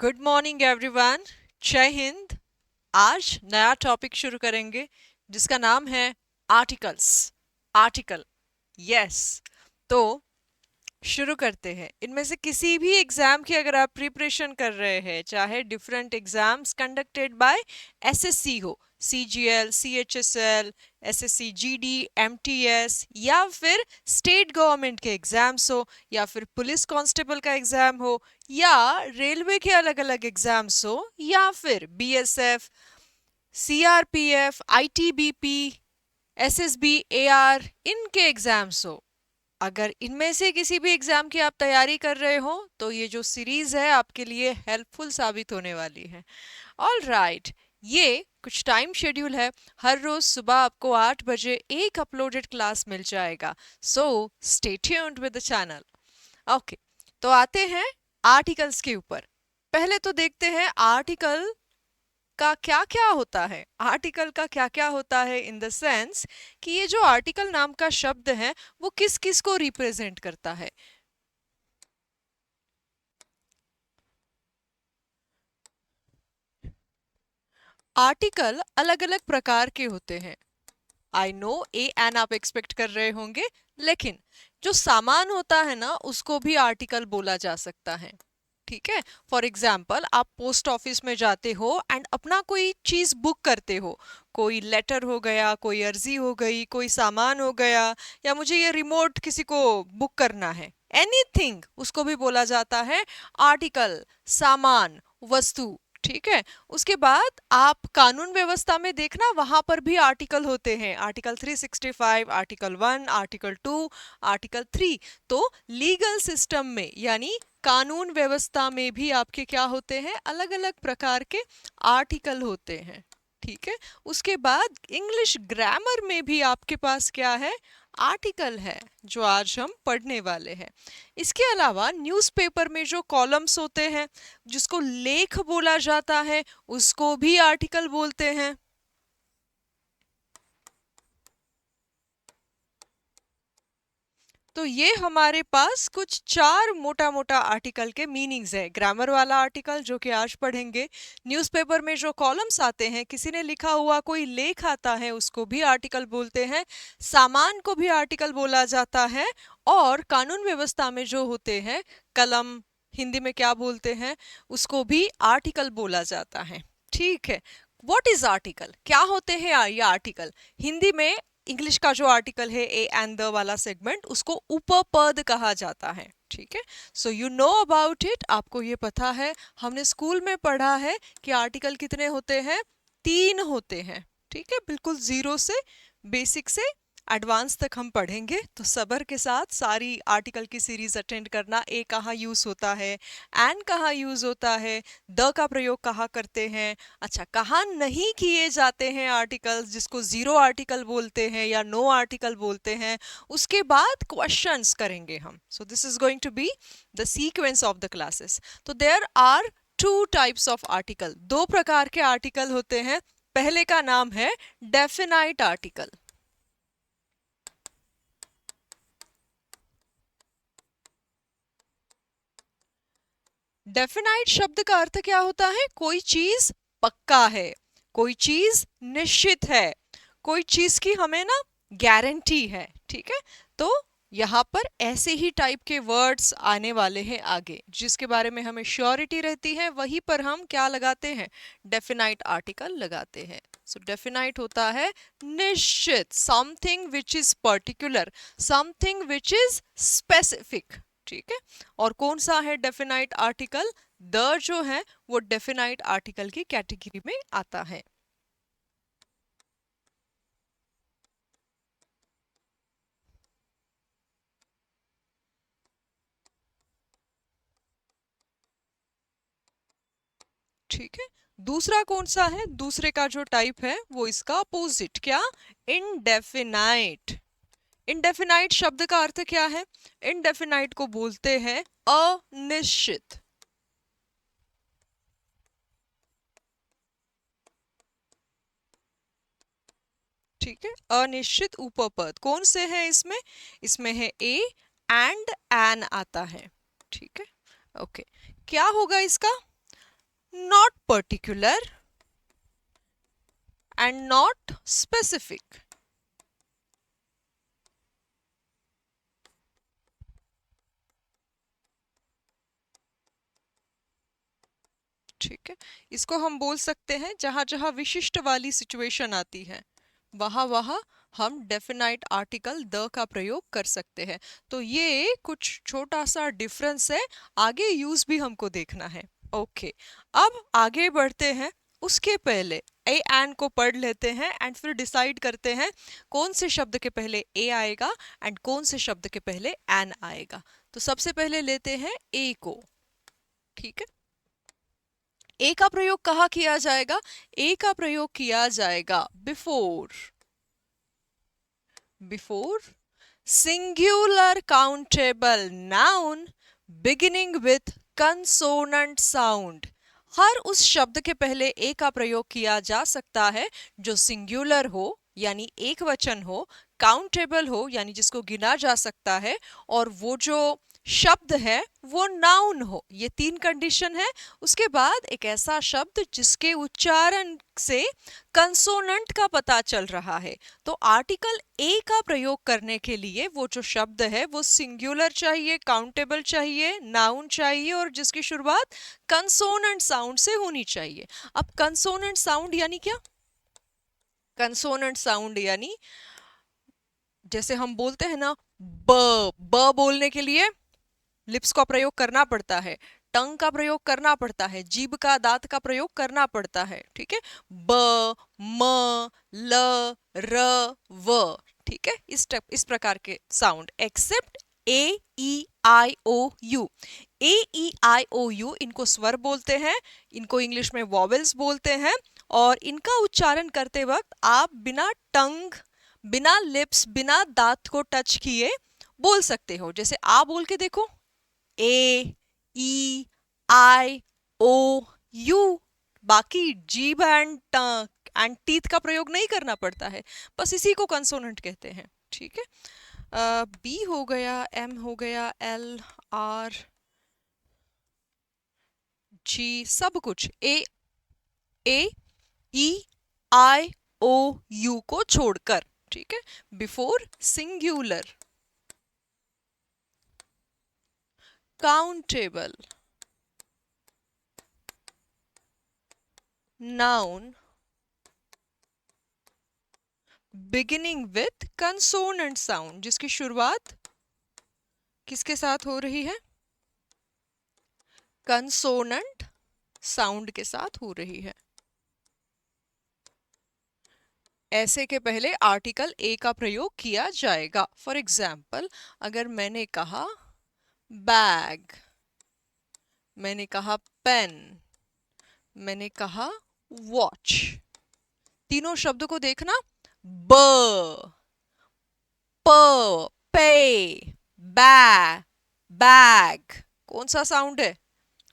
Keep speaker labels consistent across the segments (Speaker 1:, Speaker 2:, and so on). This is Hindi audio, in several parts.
Speaker 1: Good morning everyone. जय हिंद। आज नया टॉपिक शुरू करेंगे जिसका नाम है आर्टिकल्स। Article, yes. तो शुरू करते हैं। इनमें से किसी भी एग्जाम की अगर आप प्रिपरेशन कर रहे हैं, चाहे different exams conducted by SSC हो, CGL, CHSL, SSC GD, MTS, या फिर स्टेट गवर्नमेंट के एग्जाम्स हो, या फिर पुलिस कांस्टेबल का एग्जाम हो, या रेलवे के अलग अलग एग्जाम्स हो, या फिर BSF, CRPF, ITBP, SSB, AR, इनके एग्जाम्स हो, अगर इनमें से किसी भी एग्जाम की आप तैयारी कर रहे हो तो ये जो सीरीज है आपके लिए हेल्पफुल साबित होने वाली है। ऑल राइट, ये कुछ टाइम शेड्यूल है। हर रोज सुबह आपको 8 बजे एक अपलोडेड क्लास मिल जाएगा। So stay tuned with the channel. Okay, तो आते हैं आर्टिकल्स के ऊपर। पहले तो देखते हैं आर्टिकल का क्या क्या होता है। आर्टिकल का क्या क्या होता है इन द सेंस कि ये जो आर्टिकल नाम का शब्द है वो किस किस को रिप्रेजेंट करता है। आर्टिकल अलग अलग प्रकार के होते हैं। आई नो ए एन आप एक्सपेक्ट कर रहे होंगे, लेकिन जो सामान होता है ना उसको भी आर्टिकल बोला जा सकता है। ठीक है, फॉर एग्जाम्पल आप पोस्ट ऑफिस में जाते हो एंड अपना कोई चीज बुक करते हो, कोई लेटर हो गया, कोई अर्जी हो गई, कोई सामान हो गया, या मुझे ये रिमोट किसी को बुक करना है, एनीथिंग, उसको भी बोला जाता है आर्टिकल, सामान, वस्तु। ठीक है, उसके बाद आप कानून व्यवस्था में देखना, वहां पर भी आर्टिकल होते हैं। Article 365, article 1, article 2, article 3। तो लीगल सिस्टम में यानी कानून व्यवस्था में भी आपके क्या होते हैं, अलग अलग प्रकार के आर्टिकल होते हैं। ठीक है, उसके बाद इंग्लिश ग्रामर में भी आपके पास क्या है, आर्टिकल है, जो आज हम पढ़ने वाले हैं। इसके अलावा न्यूज़पेपर में जो कॉलम्स होते हैं, जिसको लेख बोला जाता है, उसको भी आर्टिकल बोलते हैं। तो ये हमारे पास कुछ चार मोटा मोटा आर्टिकल के मीनिंग्स है। ग्रामर वाला आर्टिकल जो कि आज पढ़ेंगे, न्यूज़पेपर में जो कॉलम्स आते हैं, किसी ने लिखा हुआ कोई लेख आता है, उसको भी आर्टिकल बोलते हैं। सामान को भी आर्टिकल बोला जाता है। और कानून व्यवस्था में जो होते हैं, कलम हिंदी में क्या बोलते हैं, उसको भी आर्टिकल बोला जाता है। ठीक है, व्हाट इज आर्टिकल, क्या होते हैं ये आर्टिकल। हिंदी में इंग्लिश का जो आर्टिकल है ए एंड द वाला सेगमेंट, उसको उपपद कहा जाता है। ठीक है, so you know about it, आपको ये पता है, हमने स्कूल में पढ़ा है कि आर्टिकल कितने होते हैं, 3 होते हैं। ठीक है, बिल्कुल जीरो से बेसिक से एडवांस तक हम पढ़ेंगे, तो सब्र के साथ सारी आर्टिकल की सीरीज अटेंड करना। ए कहाँ यूज होता है, एंड कहाँ यूज होता है, द का प्रयोग कहाँ करते हैं, अच्छा कहाँ नहीं किए जाते हैं आर्टिकल्स, जिसको जीरो आर्टिकल बोलते हैं या नो आर्टिकल बोलते हैं। उसके बाद क्वेश्चंस करेंगे हम। So this is going to be the sequence of the classes. तो there are 2 types of article, 2 प्रकार के आर्टिकल होते हैं। पहले का नाम है डेफिनाइट आर्टिकल। डेफिनाइट शब्द का अर्थ क्या होता है, कोई चीज पक्का है, कोई चीज निश्चित है, कोई चीज की हमें ना गारंटी है। ठीक है, तो यहाँ पर ऐसे ही टाइप के वर्ड्स आने वाले हैं आगे, जिसके बारे में हमें श्योरिटी रहती है, वहीं पर हम क्या लगाते हैं, डेफिनाइट आर्टिकल लगाते हैं। सो डेफिनाइट होता है निश्चित, something which is particular, something which is specific. ठीक है, और कौन सा है डेफिनाइट आर्टिकल, द जो है वो डेफिनाइट आर्टिकल की कैटेगरी में आता है। ठीक है, दूसरा कौन सा है, दूसरे का जो टाइप है वो इसका अपोजिट, क्या, इनडेफिनाइट। इनडेफिनाइट शब्द का अर्थ क्या है, इनडेफिनाइट को बोलते हैं अनिश्चित। ठीक है, अनिश्चित उपपद कौन से हैं इसमें, इसमें है ए एंड एन आता है। ठीक है, ओके, क्या होगा इसका, not particular and not specific. ठीक है, इसको हम बोल सकते हैं जहां जहां विशिष्ट वाली सिचुएशन आती है वहां वहां हम डेफिनाइट आर्टिकल द का प्रयोग कर सकते हैं। तो ये कुछ छोटा सा डिफरेंस है, आगे यूज भी हमको देखना है। ओके, अब आगे बढ़ते हैं। उसके पहले ए एन को पढ़ लेते हैं एंड फिर डिसाइड करते हैं कौन से शब्द के पहले ए आएगा एंड कौन से शब्द के पहले एन आएगा। तो सबसे पहले लेते हैं ए को। ठीक है, ए का प्रयोग कहाँ किया जाएगा? ए का प्रयोग किया जाएगा before, before singular countable noun beginning with consonant sound. हर उस शब्द के पहले ए का प्रयोग किया जा सकता है जो सिंगुलर हो यानी एक वचन हो, काउंटेबल हो यानी जिसको गिना जा सकता है, और वो जो शब्द है वो नाउन हो। ये तीन कंडीशन है। उसके बाद एक ऐसा शब्द जिसके उच्चारण से कंसोनेंट का पता चल रहा है। तो आर्टिकल ए का प्रयोग करने के लिए वो जो शब्द है वो सिंगुलर चाहिए, काउंटेबल चाहिए, नाउन चाहिए और जिसकी शुरुआत कंसोनेंट साउंड से होनी चाहिए। अब कंसोनेंट साउंड यानी क्या? कंसोनेंट साउंड यानी जैसे हम बोलते हैं ना ब बोलने के लिए लिप्स का प्रयोग करना पड़ता है, टंग का प्रयोग करना पड़ता है, जीभ का, दांत का प्रयोग करना पड़ता है। ठीक है, ब, म, ल, र, व। ठीक है, इस प्रकार के sound except A E I O U. A E I O U इनको स्वर बोलते हैं, इनको इंग्लिश में वॉवेल्स बोलते हैं, और इनका उच्चारण करते वक्त आप बिना टंग, बिना लिप्स, बिना दांत को टच किए बोल सकते हो। जैसे आ बोल के देखो, ए ई आई ओ यू। बाकी जीभ एंड टीथ का प्रयोग नहीं करना पड़ता है, बस इसी को कंसोनेंट कहते हैं। ठीक है, बी हो गया, एम हो गया, एल, आर, जी, सब कुछ ए ई आई ओ यू को छोड़कर। ठीक है, before singular countable noun beginning with consonant sound, जिसकी शुरुआत किसके साथ हो रही है? कंसोनेंट साउंड के साथ हो रही है। ऐसे के पहले आर्टिकल ए का प्रयोग किया जाएगा। फॉर एग्जाम्पल, अगर मैंने कहा बैग, मैंने कहा पेन, मैंने कहा वॉच, तीनों शब्द को देखना, ब, प, पे, बै, बैग, कौन सा साउंड है?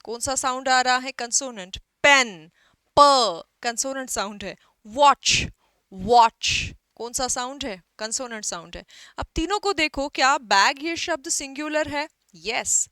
Speaker 1: कौन सा साउंड आ रहा है? कंसोनेंट। पेन, प, कंसोनेंट साउंड है। वॉच, वॉच, कौन सा साउंड है? कंसोनेंट साउंड है। अब तीनों को देखो, क्या बैग ये शब्द सिंगुलर है? यस।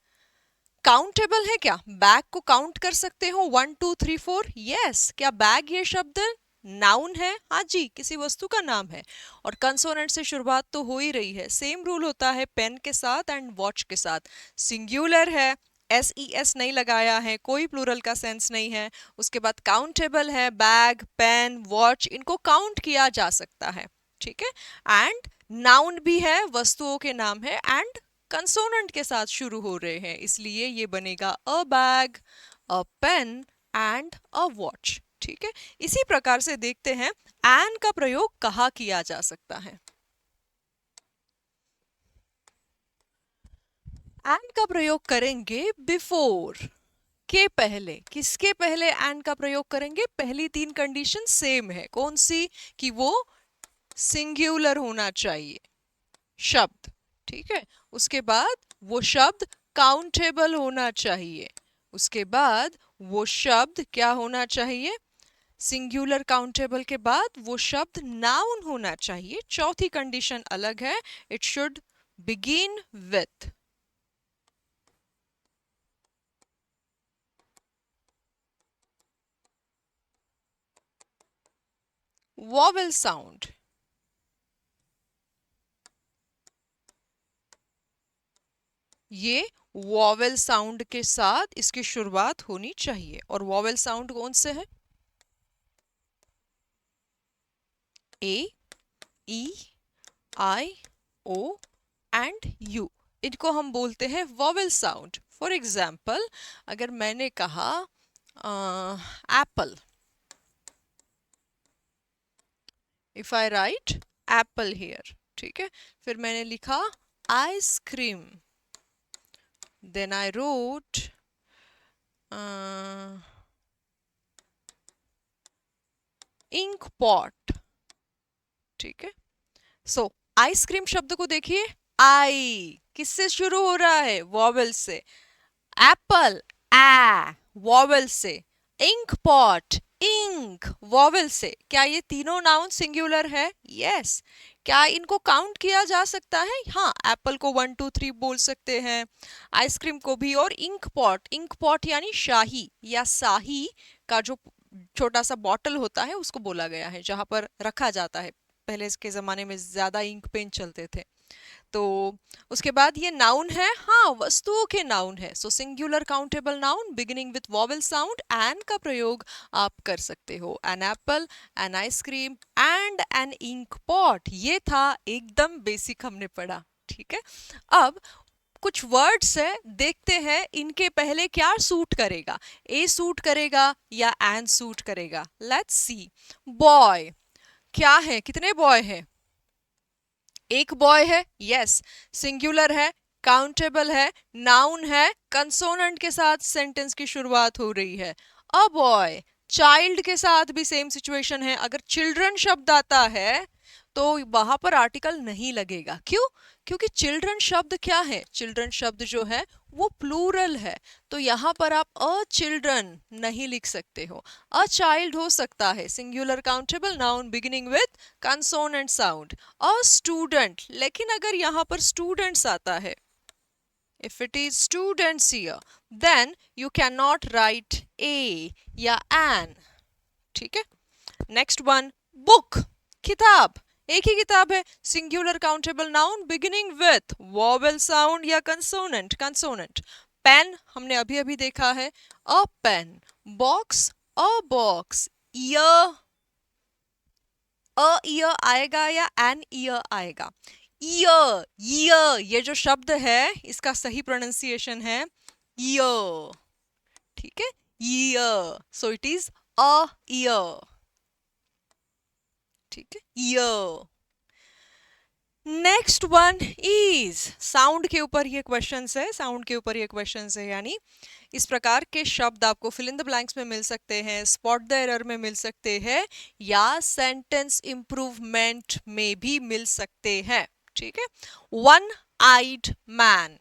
Speaker 1: काउंटेबल है क्या? बैग को काउंट कर सकते हो 1 2 3 4? यस। क्या बैग ये शब्द नाउन है? हाँ जी, किसी वस्तु का नाम है। और कंसोनेंट से शुरुआत तो हो ही रही है। सेम रूल होता है पेन के साथ एंड वॉच के साथ। सिंगुलर है, एस ई एस नहीं लगाया है, कोई प्लूरल का सेंस नहीं है। उसके बाद काउंटेबल है, बैग, पेन, वॉच, इनको काउंट किया जा सकता है। ठीक है, एंड नाउन भी है, वस्तुओं के नाम है, एंड कंसोनेंट के साथ शुरू हो रहे हैं, इसलिए ये बनेगा a bag, a pen and a watch. ठीक है, इसी प्रकार से देखते हैं एन का प्रयोग कहाँ किया जा सकता है। एन का प्रयोग करेंगे बिफोर के पहले। किसके पहले एन का प्रयोग करेंगे? पहली तीन कंडीशन सेम है। कौन सी? कि वो सिंगुलर होना चाहिए शब्द। ठीक है, उसके बाद वो शब्द काउंटेबल होना चाहिए। उसके बाद वो शब्द क्या होना चाहिए? सिंगुलर काउंटेबल के बाद वो शब्द नाउन होना चाहिए। चौथी कंडीशन अलग है, it should begin with. Vowel sound. ये वॉवेल साउंड के साथ इसकी शुरुआत होनी चाहिए। और वॉवेल साउंड कौन से है? ए, E, I, O and you, इनको हम बोलते हैं वॉवेल साउंड। फॉर एग्जाम्पल, अगर मैंने कहा apple, if I write apple here, ठीक है, फिर मैंने लिखा ice cream, then I wrote ink pot, ठीक है। सो आइसक्रीम शब्द को देखिए, आई किससे शुरू हो रहा है? वॉवेल से। एप्पल, आ वॉवेल से। इंक पॉट, इंक वॉवेल से। क्या ये तीनों नाउन सिंगुलर है? यस। क्या इनको काउंट किया जा सकता है? हाँ, एप्पल को 1 2 3 बोल सकते हैं, आइसक्रीम को भी। और इंक पॉट यानी शाही या शाही का जो छोटा सा बॉटल होता है उसको बोला गया है, जहां पर रखा जाता है। पहले इसके जमाने में ज्यादा इंक पेन चलते थे। तो उसके बाद ये नाउन है, हाँ, वस्तुओं के नाउन है। So singular countable noun beginning with vowel sound, an का प्रयोग आप कर सकते हो। An apple, an ice cream and an ink pot. ये था एकदम बेसिक हमने पढ़ा, ठीक है। अब कुछ वर्ड्स है, देखते हैं इनके पहले क्या सूट करेगा। ए सूट करेगा या एन सूट करेगा? Let's see. बॉय, क्या है? कितने बॉय है? एक बॉय है, यस। सिंगुलर है, काउंटेबल है, नाउन है, कंसोनेंट के साथ सेंटेंस की शुरुआत हो रही है। A boy. चाइल्ड के साथ भी सेम सिचुएशन है। अगर चिल्ड्रन शब्द आता है तो वहां पर आर्टिकल नहीं लगेगा। क्यों? क्योंकि चिल्ड्रन शब्द क्या है? चिल्ड्रन शब्द जो है वो प्लूरल है, तो यहां पर आप अ चिल्ड्रन नहीं लिख सकते हो। अ चाइल्ड हो सकता है। Singular countable noun beginning with consonant sound. A student, लेकिन अगर यहां पर स्टूडेंट्स आता है, if it is students here, then you cannot write a या an, ठीक है। नेक्स्ट वन, बुक, किताब। एक ही किताब है। Singular countable noun beginning with vowel sound या कंसोनेंट। कंसोनेंट। पेन हमने अभी अभी देखा है, a pen. Box, a box. Ear, a ear आएगा या एन ईयर आएगा? ईयर, ईयर, ये जो शब्द है इसका सही प्रोनाउंसिएशन है ईयर, ठीक है, year. So it is a year, ठीक है, year. Next one is, sound के ऊपर ये क्वेश्चन है, साउंड के ऊपर ये क्वेश्चन है, यानी इस प्रकार के शब्द आपको फिल इन द ब्लैंक्स में मिल सकते हैं, स्पॉट द एरर में मिल सकते हैं, या सेंटेंस इंप्रूवमेंट में भी मिल सकते हैं, ठीक है। One eyed man.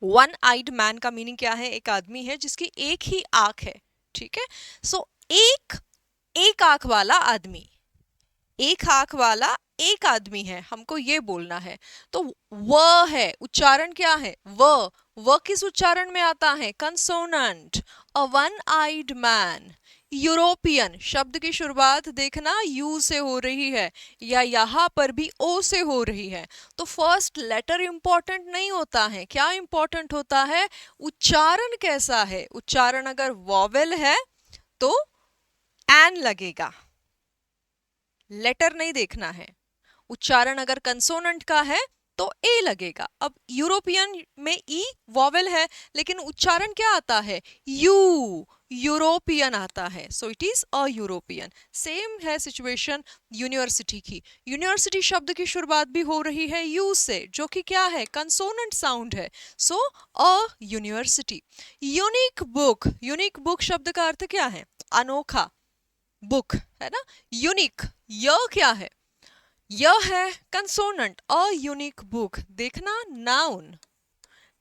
Speaker 1: One eyed man का मीनिंग क्या है? एक आदमी है जिसकी एक ही आंख है, ठीक है। सो एक आंख वाला आदमी, एक आंख वाला एक आदमी है, हमको ये बोलना है। तो व है, उच्चारण क्या है? व किस उच्चारण में आता है? Consonant. A one eyed man. European शब्द की शुरुआत देखना यू से हो रही है, या यहां पर भी ओ से हो रही है। तो फर्स्ट लेटर इंपॉर्टेंट नहीं होता है, क्या इंपॉर्टेंट होता है? उच्चारण कैसा है। उच्चारण अगर वॉवेल है तो एन लगेगा, लेटर नहीं देखना है। उच्चारण अगर कंसोनेंट का है तो ए लगेगा। अब यूरोपियन में ई वॉवेल है, लेकिन उच्चारण क्या आता है? यू, यूरोपियन आता है। So it is a European. Same है सिचुएशन यूनिवर्सिटी की। यूनिवर्सिटी शब्द की शुरुआत भी हो रही है यू से, जो कि क्या है? कंसोनेंट साउंड है। So a university. Unique book. Unique book शब्द का अर्थ क्या है? अनोखा। बुक है ना, यूनिक। यह क्या है? यह है कंसोनेंट। A unique book. देखना, नाउन,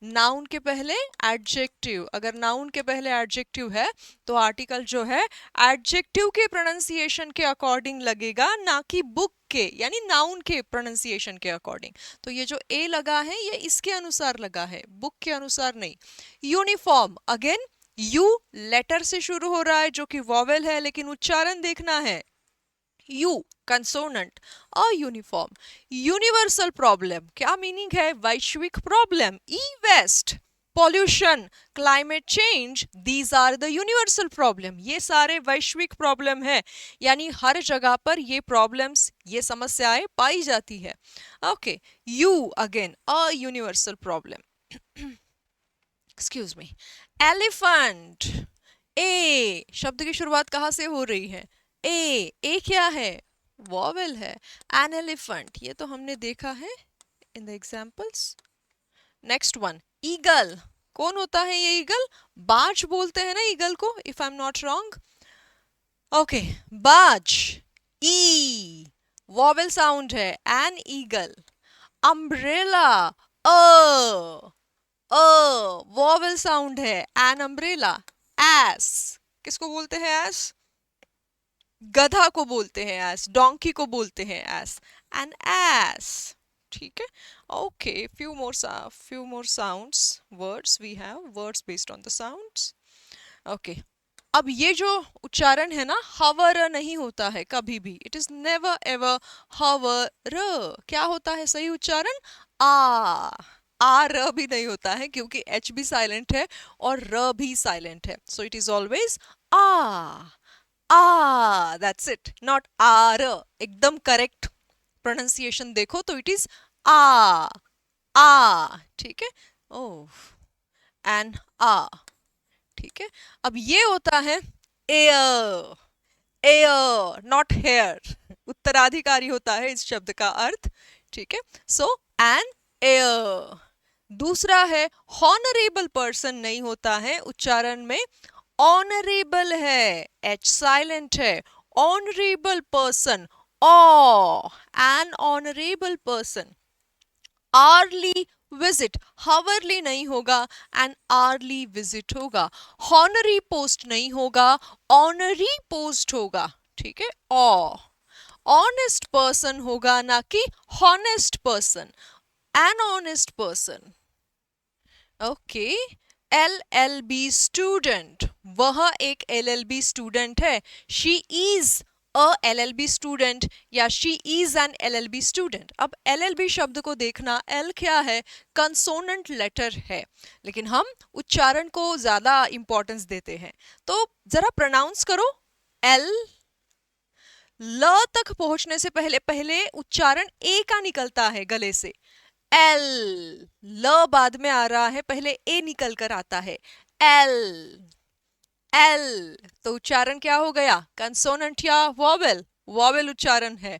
Speaker 1: नाउन के पहले एडजेक्टिव। अगर नाउन के पहले एडजेक्टिव है तो आर्टिकल जो है एडजेक्टिव के प्रोनाउंसिएशन के अकॉर्डिंग लगेगा, ना कि बुक के यानी नाउन के प्रोनाउंसिएशन के अकॉर्डिंग। तो ये जो ए लगा है ये इसके अनुसार लगा है, बुक के अनुसार नहीं। यूनिफॉर्म, अगेन यू लेटर से शुरू हो रहा है जो कि वॉवेल है, लेकिन उच्चारण देखना है U consonant, a uniform, universal problem, क्या मीनिंग है, वैश्विक problem, E waste, pollution, climate change, these are the universal problem, ये सारे वैश्विक प्रॉब्लम है, यानी हर जगह पर ये प्रॉब्लम्स, ये समस्याएं पाई जाती है। Okay, you again a universal problem. Excuse me, elephant, ए शब्द की शुरुआत कहाँ से हो रही है, ए क्या है, वॉवेल है, एन एलिफेंट, ये तो हमने देखा है in the examples. Next one, eagle, कौन होता है ये ईगल, बाज बोलते हैं ना ईगल को, if I am not wrong. Okay, बाज, ई वॉवेल साउंड है, an eagle. Umbrella, a vowel sound है, एन अम्ब्रेला। एस, किसको बोलते हैं एस, गधा को बोलते हैं एस, डोंकी को बोलते हैं एस, एन एस, ठीक है। Okay, few more sounds, words we have, words based on the sounds. Okay, अब ये जो उच्चारण है ना, हवर नहीं होता है कभी भी, इट इज नेवर एवर हवर, क्या होता है सही उच्चारण, आ र भी नहीं होता है क्योंकि एच भी साइलेंट है और र भी साइलेंट है, so it is always that's it, not R. एकदम करेक्ट प्रोनाउंसिएशन देखो तो इट इज आ, ठीक है, ओह, एन आ, ठीक है। अब ये होता है एयर, एयर नॉट हेयर, उत्तराधिकारी होता है इस शब्द का अर्थ, ठीक है। सो एन एयर। दूसरा है हॉनरेबल पर्सन, नहीं होता है उच्चारण में, ऑनरेबल है, एच साइलेंट है, honourable person, oh, an honourable person. Early visit, hourly नहीं होगा, एन आर्ली विजिट होगा। हॉनरी पोस्ट नहीं होगा, ऑनरी पोस्ट होगा, ठीक है। ऑनेस्ट पर्सन होगा, ना कि honest person, an honest person. Okay, LLB student, वह एक LLB स्टूडेंट है, she is a LLB student या she is an LLB student. अब LLB शब्द को देखना, L क्या है, कंसोनेंट लेटर है, लेकिन हम उच्चारण को ज्यादा इंपॉर्टेंस देते हैं, तो जरा प्रोनाउंस करो, L, ल तक पहुंचने से पहले पहले उच्चारण ए का निकलता है गले से, एल, ल बाद में आ रहा है, पहले ए निकल कर आता है, एल, एल, तो उच्चारण क्या हो गया, कंसोनेंट या वॉवेल, वॉवेल उच्चारण है,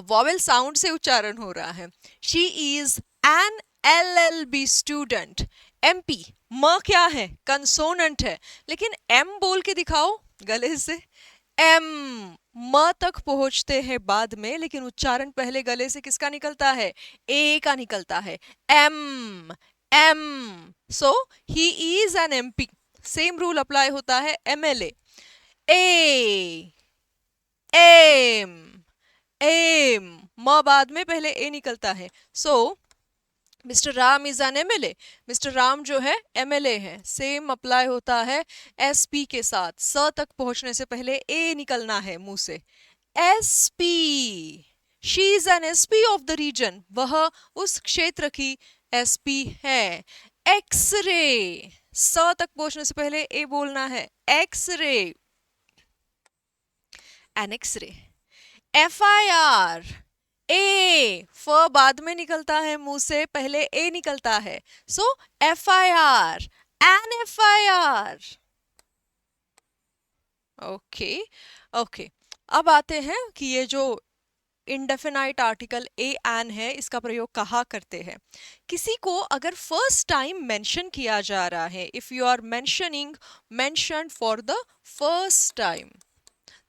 Speaker 1: वॉवेल साउंड से उच्चारण हो रहा है। She is an LLB student. MP, म क्या है, कंसोनेंट है, लेकिन एम बोल के दिखाओ गले से, एम, म तक पहुंचते हैं बाद में, लेकिन उच्चारण पहले गले से किसका निकलता है, ए का निकलता है, M, M, so he is an MP। Same rule apply होता है MLA, ए, एम, एम, म बाद में पहले ए निकलता है, so mister Ram is an MLA, mister Ram जो है MLA है। सेम अप्लाई होता है SP के साथ, स तक पहुंचने से पहले ए निकलना है मुंह से, SP, she is an SP of the region, वह उस क्षेत्र की SP है। एक्सरे, स तक पहुंचने से पहले ए बोलना है, एक्सरे, एन एक्सरे। FIR, ए, फ बाद में निकलता है मुंह से, पहले ए निकलता है, so FIR, an FIR। Okay, okay, अब आते हैं कि ये जो इंडेफिनाइट आर्टिकल ए एन है, इसका प्रयोग कहाँ करते हैं। किसी को अगर फर्स्ट टाइम मेंशन किया जा रहा है, if you are mentioning, mention for the first time,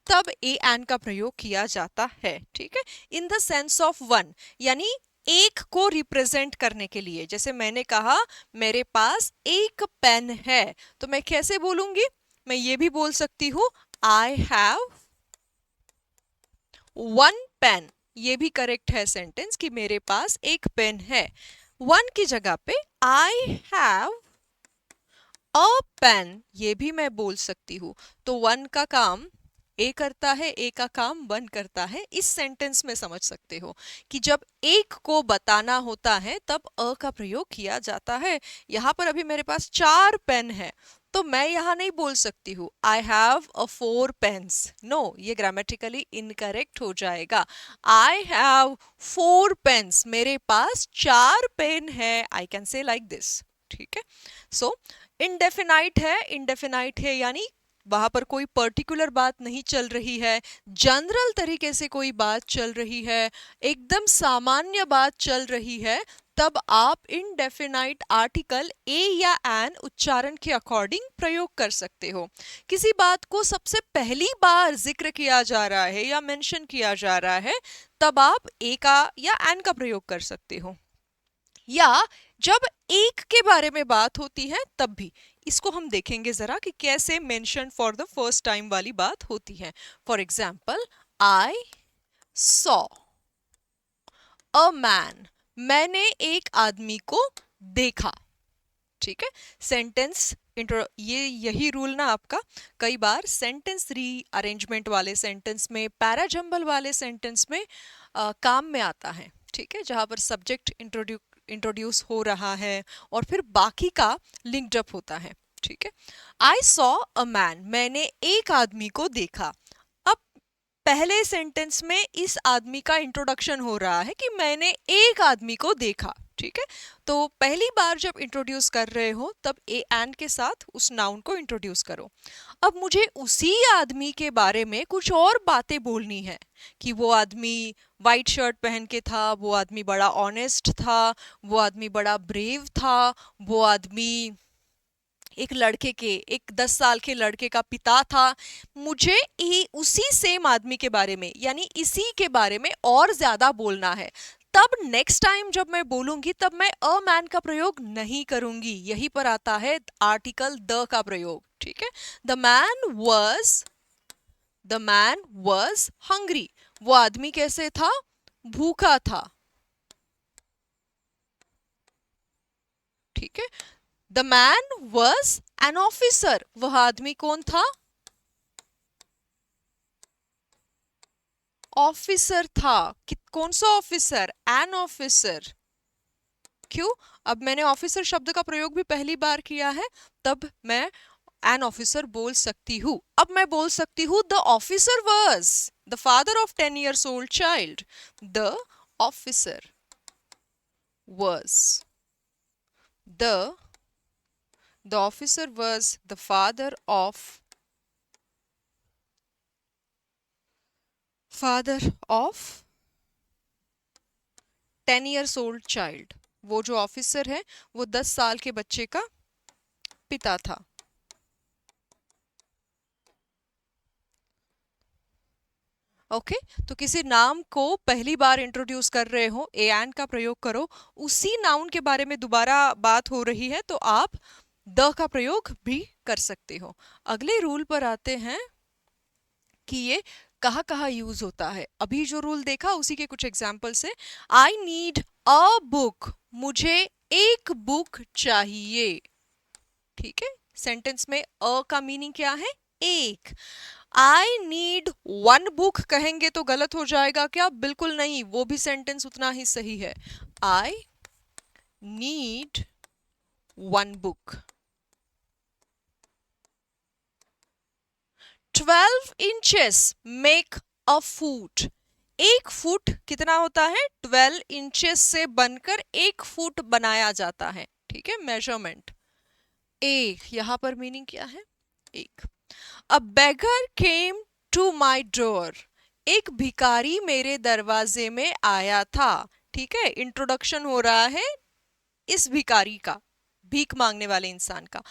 Speaker 1: तब ए एन का प्रयोग किया जाता है, ठीक है। In the sense of one, यानी एक को रिप्रेजेंट करने के लिए, जैसे मैंने कहा मेरे पास एक पेन है, तो मैं कैसे बोलूंगी, मैं ये भी बोल सकती हूँ, आई हैव वन पेन, ये भी करेक्ट है सेंटेंस कि मेरे पास एक पेन है। वन की जगह पे आई हैव अ पेन, ये भी मैं बोल सकती हूँ, तो वन का काम ए करता है, ए का काम वन करता है। इस सेंटेंस में समझ सकते हो कि जब एक को बताना होता है तब अ का प्रयोग किया जाता है। यहाँ पर अभी मेरे पास 4 पेन है, तो मैं यहाँ नहीं बोल सकती हूँ I have a 4 pens. No, ये ग्रामेटिकली इनकरेक्ट हो जाएगा। आई हैव 4 पेन्स, मेरे पास 4 पेन है। I can say like this. ठीक है। सो इंडेफिनाइट है यानी वहां पर कोई पर्टिकुलर बात नहीं चल रही है, जनरल तरीके से कोई बात चल रही है, एकदम सामान्य बात चल रही है, तब आप इनडेफिनाइट आर्टिकल ए या एन उच्चारण के अकॉर्डिंग प्रयोग कर सकते हो। किसी बात को सबसे पहली बार जिक्र किया जा रहा है या मेंशन किया जा रहा है, तब आप ए का या एन का प्रयोग कर सकते हो। या जब एक के बारे में बात होती है तब भी। इसको हम देखेंगे जरा कि कैसे mention for the first time वाली बात होती है। For example, I saw a man, मैंने एक आदमी को देखा। ठीक है। सेंटेंस इंट्रो, ये यही रूल ना आपका कई बार सेंटेंस रीअरेंजमेंट वाले सेंटेंस में, पैराजंबल वाले सेंटेंस में काम में आता है। ठीक है, जहां पर सब्जेक्ट इंट्रोड्यूस हो रहा है और फिर बाकी का लिंक्ड अप होता है। ठीक है। आई सॉ अ मैन, मैंने एक आदमी को देखा। अब पहले सेंटेंस में इस आदमी का इंट्रोडक्शन हो रहा है कि मैंने एक आदमी को देखा। ठीक है। तो पहली बार जब इंट्रोड्यूस कर रहे हो तब ए एंड के साथ उस नाउन को इंट्रोड्यूस करो। अब मुझे उसी आदमी के बारे में कुछ और बातें बोलनी है कि वो आदमी वाइट शर्ट पहन के था, वो आदमी बड़ा ऑनेस्ट था, वो आदमी बड़ा ब्रेव था, वो आदमी एक 10 साल के लड़के का पिता था। मुझे उसी सेम आदमी के बारे में यानी इसी के बारे में और ज्यादा बोलना है। तब नेक्स्ट टाइम जब मैं बोलूंगी तब मैं अ मैन का प्रयोग नहीं करूंगी। यहीं पर आता है आर्टिकल द का प्रयोग। ठीक है। द मैन वॉज हंग्री, वो आदमी कैसे था? भूखा था। ठीक है। The man was an officer, वह आदमी कौन था? ऑफिसर था। कौन सा ऑफिसर? An officer. क्यों? अब मैंने ऑफिसर शब्द का प्रयोग भी पहली बार किया है, तब मैं एन ऑफिसर बोल सकती हूँ। अब मैं बोल सकती हूँ the officer was the father of 10 years old child. The officer was the officer was the father of 10 years old child। वो जो ऑफिसर है वो 10 साल के बच्चे का पिता था। ओके तो किसी नाम को पहली बार इंट्रोड्यूस कर रहे हो, ए एंड का प्रयोग करो। उसी नाउन के बारे में दोबारा बात हो रही है तो आप द का प्रयोग भी कर सकते हो। अगले रूल पर आते हैं कि ये कहाँ कहाँ यूज होता है। अभी जो रूल देखा उसी के कुछ एग्जाम्पल से। आई नीड अ बुक, मुझे एक बुक चाहिए। ठीक है। सेंटेंस में अ का मीनिंग क्या है? एक। आई नीड वन बुक कहेंगे तो गलत हो जाएगा क्या? बिल्कुल नहीं, वो भी सेंटेंस उतना ही सही है। I need one book. 12 inches make a foot, एक फुट कितना होता है? 12 इंचेस से बनकर एक फुट बनाया जाता है। ठीक है, मेजरमेंट। एक यहां पर मीनिंग क्या है? एक। अ बेगर केम टू माई डोर, एक भिखारी मेरे दरवाजे में आया था। ठीक है, इंट्रोडक्शन हो रहा है इस भिखारी का, भीख मांगने वाले इंसान का।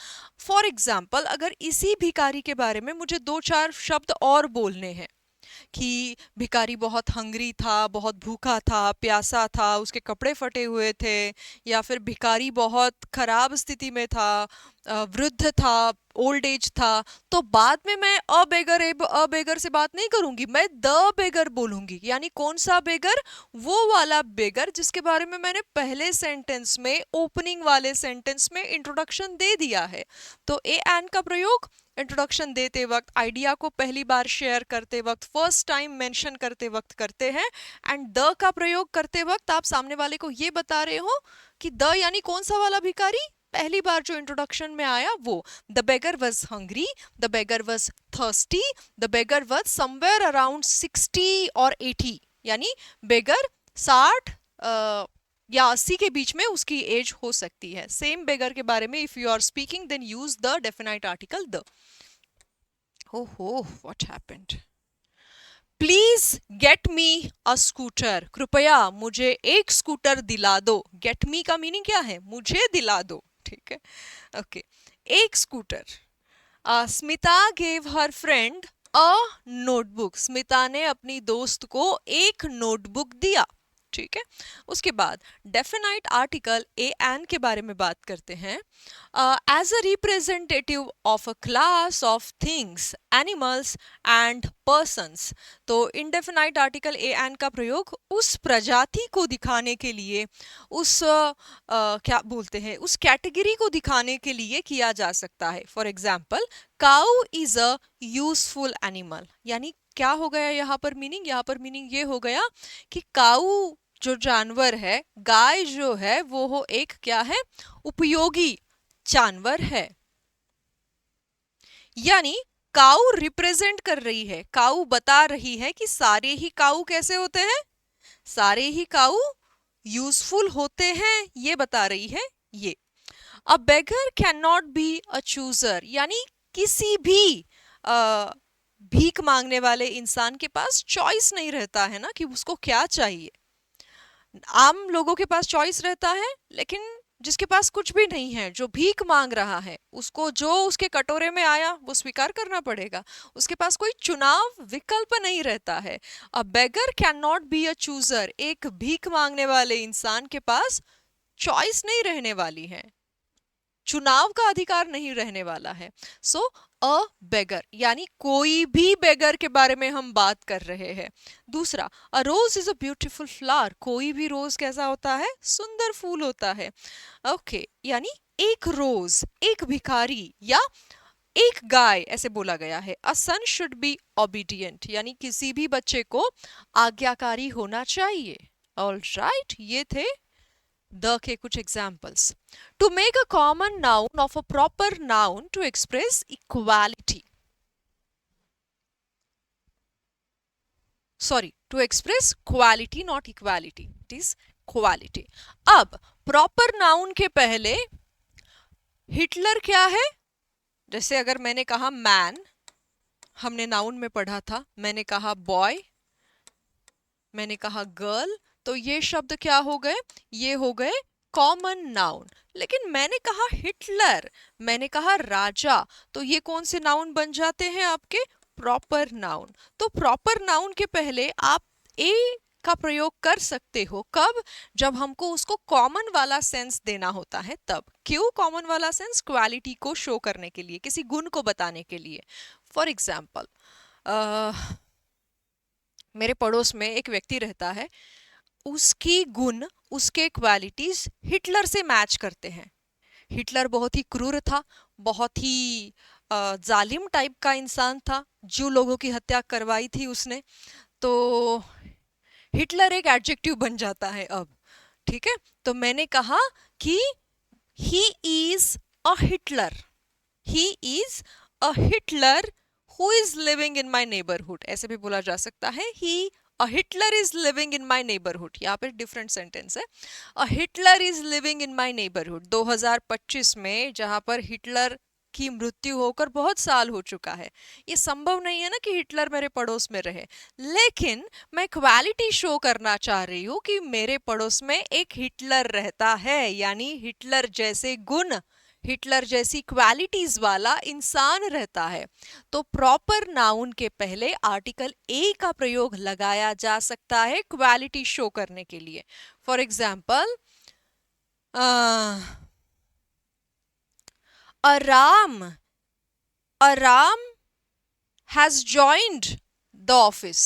Speaker 1: फॉर एग्जाम्पल, अगर इसी भिखारी के बारे में मुझे 2-4 शब्द और बोलने हैं कि भिखारी बहुत हंग्री था, बहुत भूखा था, प्यासा था, उसके कपड़े फटे हुए थे, या फिर भिखारी बहुत खराब स्थिति में था, वृद्ध था, ओल्ड एज था, तो बाद में मैं अ बेगर से बात नहीं करूंगी, मैं द बेगर बोलूंगी। यानी कौन सा बेगर? वो वाला बेगर जिसके बारे में मैंने पहले सेंटेंस में, ओपनिंग वाले सेंटेंस में इंट्रोडक्शन दे दिया है। तो ए एन का प्रयोग इंट्रोडक्शन देते वक्त, आइडिया को पहली बार शेयर करते वक्त, फर्स्ट टाइम मेंशन करते वक्त करते हैं। एंड द का प्रयोग करते वक्त आप सामने वाले को ये बता रहे हो कि द यानी कौन सा वाला भिखारी, पहली बार जो इंट्रोडक्शन में आया वो। The beggar was hungry, the beggar was thirsty, the beggar was somewhere around 60 और 80, यानी बेगर 60 या 80 के बीच में उसकी एज हो सकती है। सेम बेगर के बारे में if you are speaking then use the definite article the. ओहो, what happened? Please get me a scooter, कृपया मुझे एक स्कूटर दिला दो। गेट मी का मीनिंग क्या है? मुझे दिला दो, ठीक है, ओके। एक scooter. Smita gave her friend a notebook, Smita ने अपनी दोस्त को एक नोटबुक दिया, ठीक है। उसके बाद डेफिनाइट आर्टिकल ए एन के बारे में बात करते हैं। As a representative of a class of things, animals and persons, तो इनडेफिनाइट आर्टिकल ए एन का प्रयोग उस प्रजाति को दिखाने के लिए, उस क्या बोलते हैं, उस कैटेगरी को दिखाने के लिए किया जा सकता है। For example, cow is a useful animal, यानी क्या हो गया यहाँ पर मीनिंग? यहाँ पर मीनिंग ये हो गया कि काऊ जो जानवर है, गाय जो है वो हो एक क्या है? उपयोगी जानवर है। यानी काऊ रिप्रेजेंट कर रही है, काऊ बता रही है कि सारे ही काऊ कैसे होते हैं, सारे ही काऊ यूजफुल होते हैं, ये बता रही है ये। A beggar can not be a chooser, यानी किसी भी भीख मांगने वाले इंसान के पास चॉइस नहीं रहता है ना कि उसको क्या चाहिए। आम लोगों के पास चॉइस रहता है, लेकिन जिसके पास कुछ भी नहीं है, जो भीख मांग रहा है, उसको जो उसके कटोरे में आया वो स्वीकार करना पड़ेगा। उसके पास कोई चुनाव विकल्प नहीं रहता है। A beggar can not be a chooser, एक भीख मांगने वाले इंसान के पास चॉइस नहीं रहने वाली है, चुनाव का अधिकार नहीं रहने वाला है। सो अ बेगर यानी कोई भी बेगर के बारे में हम बात कर रहे हैं। दूसरा, अ रोज इज अ ब्यूटीफुल फ्लावर, कोई भी रोज कैसा होता है? सुंदर फूल होता है, ओके। यानी एक रोज, एक भिखारी या एक गाय ऐसे बोला गया है। अ सन शुड बी ओबीडियंट, यानी किसी भी बच्चे को आज्ञाकारी होना चाहिए। ऑल राइट, ये थे द के कुछ examples. To make a common noun of a proper noun to express equality, sorry, to express quality, not equality, it is quality. अब प्रॉपर नाउन के पहले हिटलर क्या है? जैसे अगर मैंने कहा मैन, हमने नाउन में पढ़ा था, मैंने कहा बॉय, मैंने कहा गर्ल, तो ये शब्द क्या हो गए? ये हो गए कॉमन नाउन। लेकिन मैंने कहा हिटलर, मैंने कहा राजा, तो ये कौन से नाउन बन जाते हैं आपके? Proper noun. तो प्रॉपर नाउन के पहले आप ए का प्रयोग कर सकते हो, कब? जब हमको उसको कॉमन वाला सेंस देना होता है तब। क्यों कॉमन वाला सेंस? क्वालिटी को शो करने के लिए, किसी गुण को बताने के लिए। फॉर एग्जाम्पल, मेरे पड़ोस में एक व्यक्ति रहता है, उसकी गुण, उसके क्वालिटीज हिटलर से मैच करते हैं। हिटलर बहुत ही क्रूर था, बहुत ही जालिम टाइप का इंसान था, जो लोगों की हत्या करवाई थी उसने। तो हिटलर एक एडजेक्टिव बन जाता है अब, ठीक है। तो मैंने कहा कि he is a Hitler, he is a Hitler who is living in my neighbourhood, ऐसे भी बोला जा सकता है। He a Hitler is living in my neighbourhood, यहाँ पे डिफरेंट सेंटेंस है। A Hitler is living in my neighbourhood 2025 में, जहां पर हिटलर की मृत्यु होकर बहुत साल हो चुका है, ये संभव नहीं है ना कि हिटलर मेरे पड़ोस में रहे। लेकिन मैं क्वालिटी शो करना चाह रही हूँ कि मेरे पड़ोस में एक हिटलर रहता है, यानी हिटलर जैसे गुण, हिटलर जैसी क्वालिटीज वाला इंसान रहता है। तो प्रॉपर नाउन के पहले आर्टिकल ए का प्रयोग लगाया जा सकता है क्वालिटी शो करने के लिए। For example, Aram, Aram has joined the office.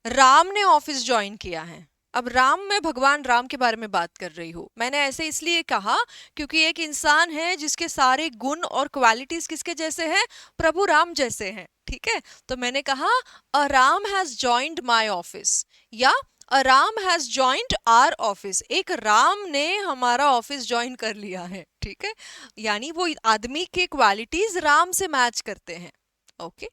Speaker 1: Ram ने ऑफिस ज्वाइन किया है। अब राम, मैं भगवान राम के बारे में बात कर रही हूँ। मैंने ऐसे इसलिए कहा क्योंकि एक इंसान है जिसके सारे गुण और क्वालिटीज किसके जैसे हैं? प्रभु राम जैसे हैं। ठीक है, तो मैंने कहा a Ram has joined my office, या a Ram has joined our office. एक राम ने हमारा ऑफिस ज्वाइन कर लिया है। ठीक है, यानी वो आदमी के क्वालिटीज राम से मैच करते हैं। ओके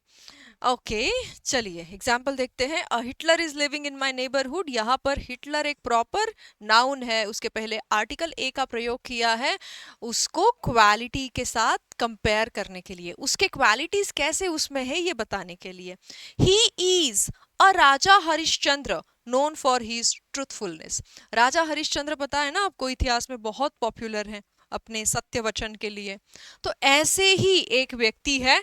Speaker 1: ओके, चलिए एग्जाम्पल देखते हैं। A Hitler is living in my neighbourhood. यहाँ पर हिटलर एक प्रॉपर नाउन है, उसके पहले आर्टिकल ए का प्रयोग किया है उसको क्वालिटी के साथ कंपेयर करने के लिए, उसके क्वालिटीज कैसे उसमें है ये बताने के लिए। He is a Raja Harishchandra known for his truthfulness. Raja Harishchandra पता है ना आपको, इतिहास में बहुत पॉपुलर है अपने सत्य वचन के लिए। तो ऐसे ही एक व्यक्ति है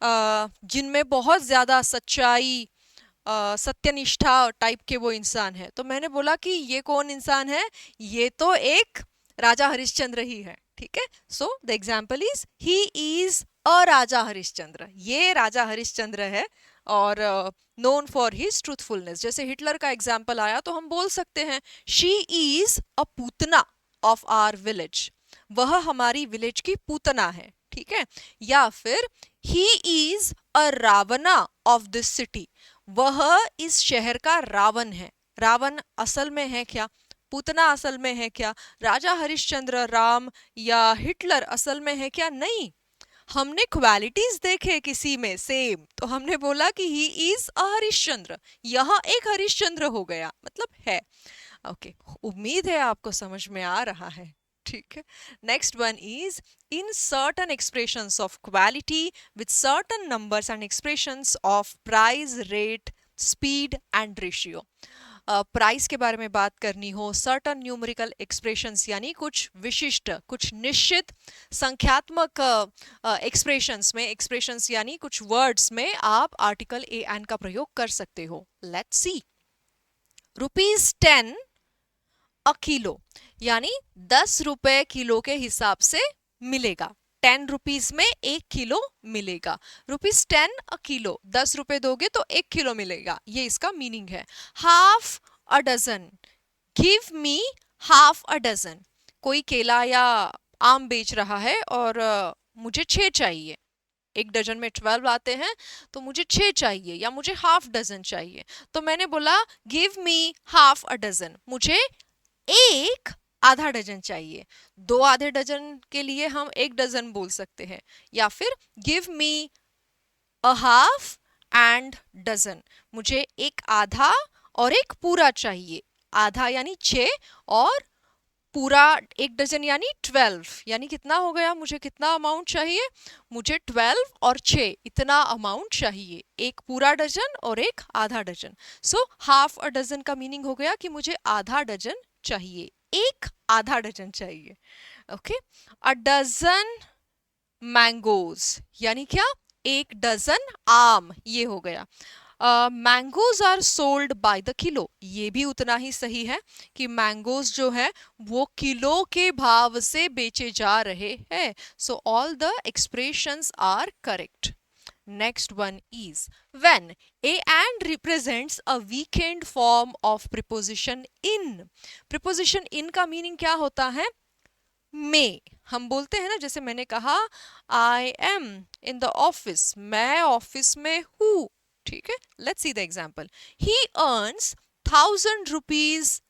Speaker 1: जिनमें बहुत ज्यादा सच्चाई, सत्यनिष्ठा टाइप के वो इंसान है। तो मैंने बोला कि ये कौन इंसान है? ये तो एक राजा हरिश्चंद्र ही है। ठीक है, so the example is he is a Raja Harishchandra. ये राजा हरिश्चंद्र है और नोन फॉर हिज ट्रूथफुलनेस। जैसे हिटलर का एग्जाम्पल आया तो हम बोल सकते हैं she is a Putana of our village. वह हमारी विलेज की पूतना है। ठीक है, या फिर he is a Ravana of this city. वह इस शहर का रावण है। रावण असल में है क्या? पूतना असल में है क्या? राजा हरिश्चंद्र, राम या हिटलर असल में है क्या? नहीं, हमने क्वालिटीज देखे किसी में सेम, तो हमने बोला कि ही इज अ हरिश्चंद्र। यहाँ एक हरिश्चंद्र हो गया, मतलब है। ओके, उम्मीद है आपको समझ में आ रहा है। ठीक है, next one is in certain expressions of quality with certain numbers and expressions of price, rate, speed and ratio. Price के बारे में बात करनी हो, सर्टन न्यूमेरिकल एक्सप्रेशंस यानी कुछ विशिष्ट, कुछ निश्चित संख्यात्मक एक्सप्रेशंस में, एक्सप्रेशंस यानी कुछ वर्ड्स में आप आर्टिकल ए एन का प्रयोग कर सकते हो। लेट्स सी, ₹10 अ किलो, यानी 10 रुपए किलो के हिसाब से मिलेगा। 10 रुपीज में 1 किलो मिलेगा। ₹10 अ किलो, 10 रुपए दोगे तो 1 किलो मिलेगा, ये इसका मीनिंग है। Half a dozen, give me half a dozen. कोई केला या आम बेच रहा है और मुझे 6 चाहिए। एक डजन में 12 आते हैं, तो मुझे 6 चाहिए या मुझे हाफ डजन चाहिए। तो मैंने बोला give me half a dozen, मुझे एक आधा डजन चाहिए। 2 आधे डजन के लिए हम 1 डजन बोल सकते हैं, या फिर give me a half and dozen, मुझे एक आधा और एक पूरा चाहिए। आधा यानी 6 और पूरा 1 डजन यानी 12, यानी कितना हो गया? मुझे कितना अमाउंट चाहिए? मुझे 12 और 6 इतना अमाउंट चाहिए, एक पूरा डजन और एक आधा dozen. So half a dozen का मीनिंग हो गया कि मुझे आधा डजन चाहिए, एक आधा डजन चाहिए। ओके, अ डजन मैंगोज यानी क्या? 1 डजन आम, ये हो गया। Mangoes are sold by the kilo, ये भी उतना ही सही है कि मैंगोज जो है वो किलो के भाव से बेचे जा रहे हैं। So all the expressions are correct. Next one is when a and represents a weakened form of preposition in. Preposition in का meaning क्या होता है? में हम बोलते हैं ना, जैसे मैंने कहा I am in the office, मैं ऑफिस में हूँ। ठीक है, let's see the example. He earns 1000 rupees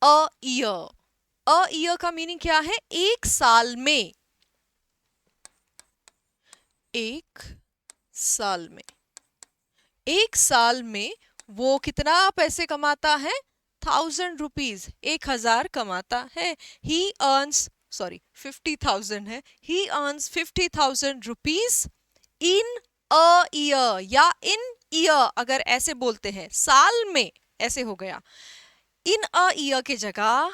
Speaker 1: a year. A year का मीनिंग क्या है? एक साल में, एक साल में, एक साल में वो कितना पैसे कमाता है? 1000 रुपीज, 1000 कमाता है। ही अर्न्स, सॉरी 50,000 है, ही earns 50,000 rupees in a year, या इन ईयर अगर ऐसे बोलते हैं, साल में ऐसे हो गया। इन अ ईयर के जगह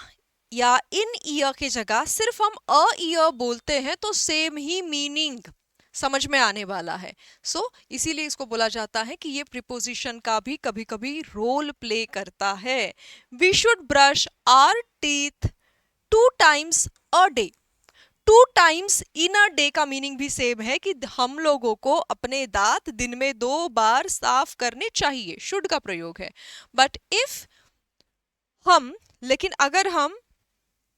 Speaker 1: या इन ईयर के जगह सिर्फ हम अ ईयर बोलते हैं तो सेम ही मीनिंग समझ में आने वाला है। सो इसीलिए इसको बोला जाता है कि ये प्रीपोजिशन का भी कभी कभी रोल प्ले करता है। We should brush our teeth 2 times a day. Two times in a day का मीनिंग भी सेम है कि हम लोगों को अपने दांत दिन में 2 बार साफ करने चाहिए, शुड का प्रयोग है। बट इफ हम लेकिन अगर हम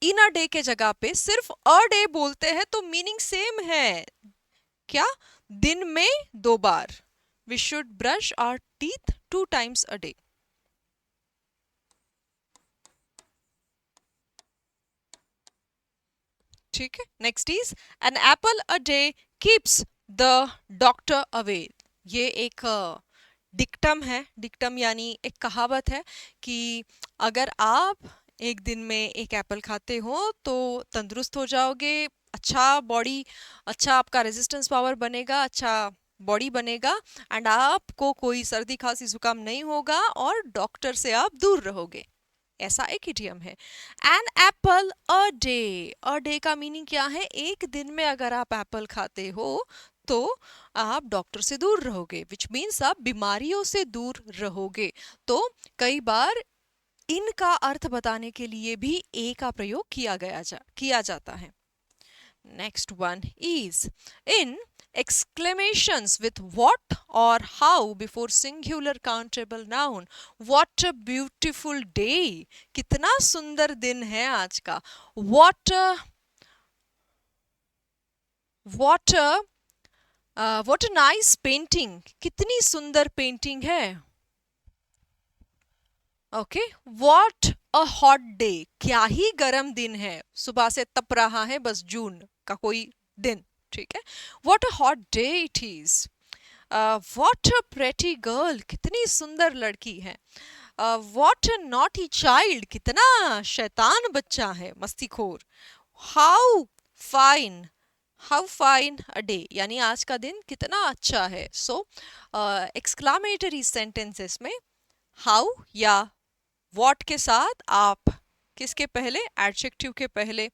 Speaker 1: इन अ डे के जगह पे सिर्फ अ डे बोलते हैं तो मीनिंग सेम है। क्या? दिन में 2 बार। We should brush our teeth 2 times a day. ठीक है। Next is an apple a day keeps the doctor away. ये एक डिक्टम है। डिक्टम यानी एक कहावत है कि अगर आप एक दिन में एक एप्पल खाते हो तो तंदुरुस्त हो जाओगे, अच्छा बॉडी, अच्छा आपका रेजिस्टेंस पावर बनेगा, अच्छा बॉडी बनेगा, एंड आपको कोई सर्दी खांसी जुकाम नहीं होगा और डॉक्टर से आप दूर रहोगे। ऐसा एक इडियम है। An apple a day. A day का मीनिंग क्या है? एक दिन में अगर आप एप्पल खाते हो तो आप डॉक्टर से दूर रहोगे, विच मीन्स आप बीमारियों से दूर रहोगे। तो कई बार इनका अर्थ बताने के लिए भी ए का प्रयोग किया जाता है। Next one is in exclamations with what or how before singular countable noun. What a beautiful day. कितना सुंदर दिन है आज का। What a nice painting. कितनी सुंदर पेंटिंग है। Okay. What a hot day. क्या ही गर्म दिन है, सुबह से तप रहा है बस जून का कोई दिन। ठीक है। What a hot day it is. What a pretty girl. कितनी सुंदर लड़की है। What a naughty child. कितना शैतान बच्चा है, मस्तीखोर। How fine. How fine a day यानी आज का दिन कितना अच्छा है। सो एक्सक्लामेटरी सेंटेंसेस में हाउ या वॉट के साथ आप किसके पहले? एडजेक्टिव के पहले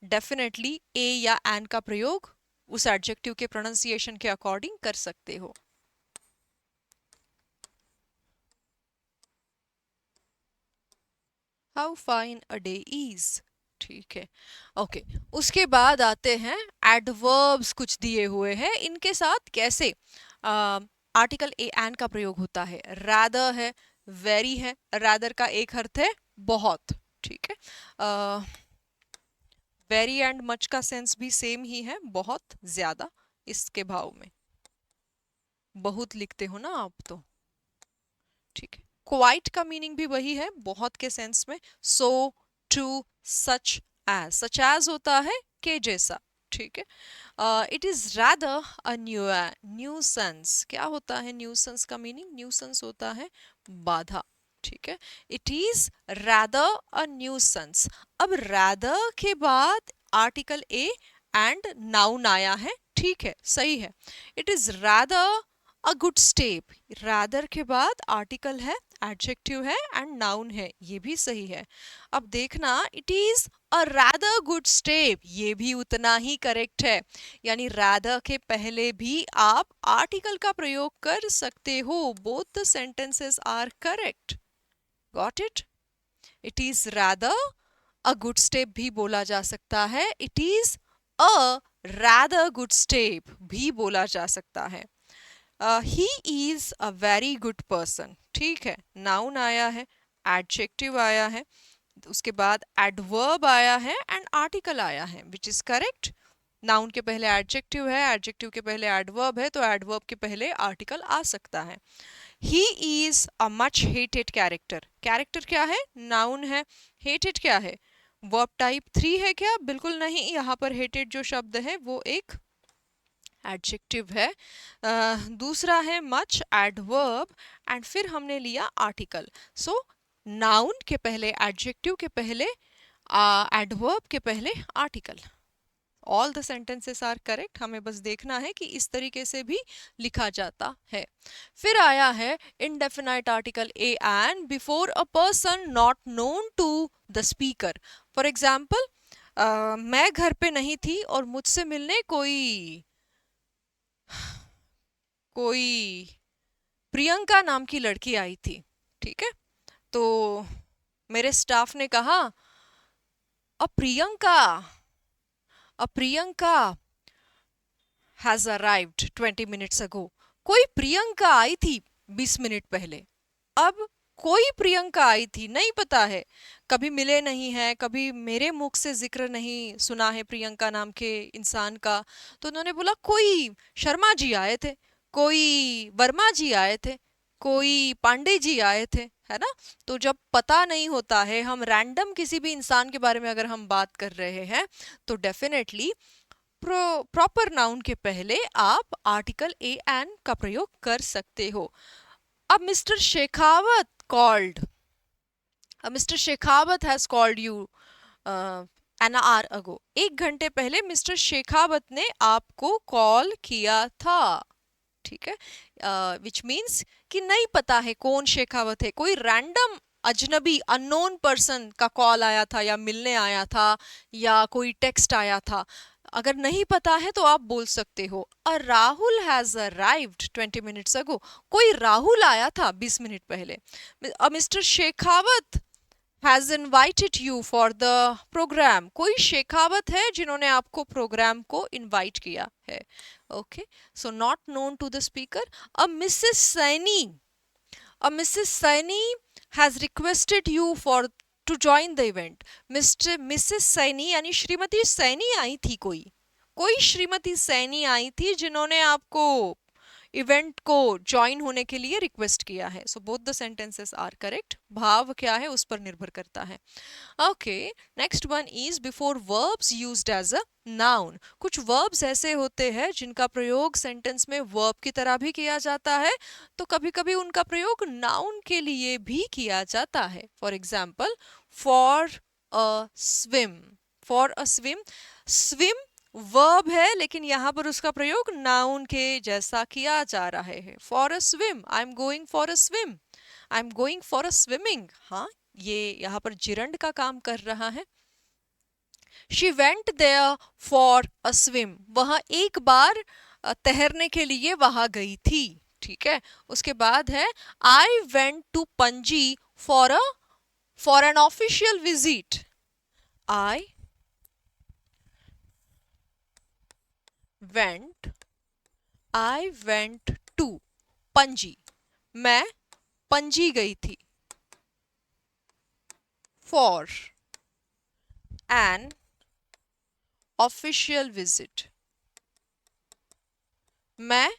Speaker 1: डेफिनेटली ए या एन का प्रयोग उस एडजेक्टिव के प्रोनाउंसिएशन के अकॉर्डिंग कर सकते हो। How fine a day is. ठीक है। ओके। उसके बाद आते हैं एडवर्ब्स, कुछ दिए हुए हैं, इनके साथ कैसे आर्टिकल ए एन का प्रयोग होता है। रादर है, वेरी है। रादर का एक अर्थ है बहुत। ठीक है। वेरी एंड मच का सेंस भी सेम ही है, बहुत ज्यादा इसके भाव में। बहुत लिखते हो ना आप तो। ठीक है। क्वाइट का मीनिंग भी वही है, बहुत के सेंस में। सो, टू, सच एज होता है के जैसा। ठीक है। It is rather a nuisance. क्या होता है न्यूसेंस का मीनिंग? न्यूसेंस होता है बाधा। ठीक है। It is rather a nuisance. अब रादर के बाद आर्टिकल ए एंड नाउन आया है। ठीक है, सही है। It is rather a good step. Rather के बाद आर्टिकल है, एडजेक्टिव है एंड नाउन है, ये भी सही है। अब देखना, it is a rather good step, ये भी उतना ही करेक्ट है। यानी रादर के पहले भी आप आर्टिकल का प्रयोग कर सकते हो। Both the sentences are correct. Got it? It is rather a good step भी बोला जा सकता है। It is a rather good step भी बोला जा सकता है। He is a very good person. ठीक है। नाउन आया है, एडजेक्टिव आया है, उसके बाद एडवर्ब आया है एंड आर्टिकल आया है, विच इज करेक्ट। नाउन के पहले एडजेक्टिव है, एडजेक्टिव के पहले एडवर्ब है, तो एडवर्ब के पहले आर्टिकल आ सकता है। He is a much hated character. Character क्या है? नाउन है। हेटेड क्या है? वर्ब टाइप 3 है क्या? बिल्कुल नहीं, यहाँ पर हेटेड जो शब्द है वो एक एडजेक्टिव है। दूसरा है मच, एडवर्ब, एंड फिर हमने लिया आर्टिकल। सो नाउन के पहले एडजेक्टिव के पहले एडवर्ब के पहले article. All the sentences are correct. हमें बस देखना है कि इस तरीके से भी लिखा जाता है। फिर आया है indefinite article a and before a person not known to the speaker. For example, मैं घर पे नहीं थी और मुझसे मिलने कोई कोई प्रियंका नाम की लड़की आई थी। ठीक है। तो मेरे स्टाफ ने कहा, a Priyanka, a Priyanka has arrived 20 minutes ago. कोई प्रियंका आई थी 20 मिनट पहले। अब कोई प्रियंका आई थी नहीं पता है, कभी मिले नहीं है, कभी मेरे मुख से जिक्र नहीं सुना है प्रियंका नाम के इंसान का। तो उन्होंने बोला कोई शर्मा जी आए थे, कोई वर्मा जी आए थे, कोई पांडे जी आए थे, है ना। तो जब पता नहीं होता है, हम रैंडम किसी भी इंसान के बारे में अगर हम बात कर रहे हैं, तो डेफिनेटली प्रॉपर नाउन के पहले आप आर्टिकल ए एन का प्रयोग कर सकते हो। अब mister Shekhawat called, mister Shekhawat has called you an hour ago. 1 घंटे पहले मिस्टर शेखावत ने आपको कॉल किया था। ठीक है, विच मीन्स कि नहीं पता है कौन शेखावत है, कोई रैंडम अजनबी अननोन पर्सन का कॉल आया था या मिलने आया था या कोई टेक्स्ट आया था। अगर नहीं पता है तो आप बोल सकते हो a Rahul has arrived 20 minutes ago. कोई राहुल आया था 20 मिनट पहले। A mister Shekhawat has invited you for the programme. कोई शेखावत है जिन्होंने आपको प्रोग्राम को इनवाइट किया है। Okay, so not known to the speaker. A Mrs Saini, a Mrs Saini has requested you for to join the event. Mr Mrs Saini यानी श्रीमती सैनी आई थी, कोई श्रीमती सैनी आई थी जिन्होंने आपको इवेंट को ज्वाइन होने के लिए रिक्वेस्ट किया है। So both the sentences are correct. भाव क्या है उस पर निर्भर करता है। Okay, next one is before verbs used as a noun. कुछ वर्ब्स ऐसे होते हैं जिनका प्रयोग सेंटेंस में वर्ब की तरह भी किया जाता है, तो कभी कभी उनका प्रयोग नाउन के लिए भी किया जाता है। For example, for a swim, for a swim, swim verb है लेकिन यहाँ पर उसका प्रयोग नाउन के जैसा किया जा रहा है। For a swim, I am going for a swim, I am going for a swimming. हाँ, ये यहाँ पर जिरंड का काम कर रहा है। She went there for a swim, वह एक बार तैरने के लिए वहां गई थी। ठीक है, उसके बाद है I went to Panaji for an official visit. I went, I went to Panaji, मैं पणजी गई थी। फॉर एन ऑफिशियल विजिट, मैं